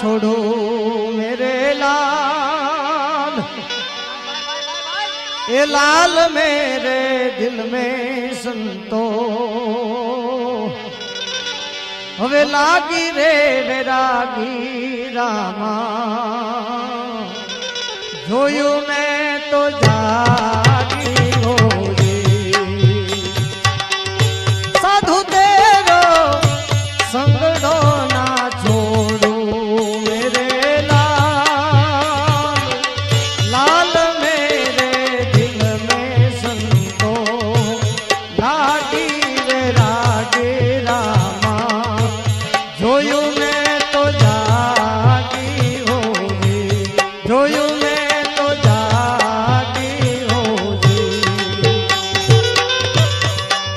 छोड़ो मेरे लाल, ये लाल मेरे दिल में संतो हवे लागी रे वैरागी रामा जोयू मैं तो जागी हो रे साधु तेरो संगड़ो ना छोड़ू मेरे लाल, लाल मेरे दिल में संतो लागी रे रामा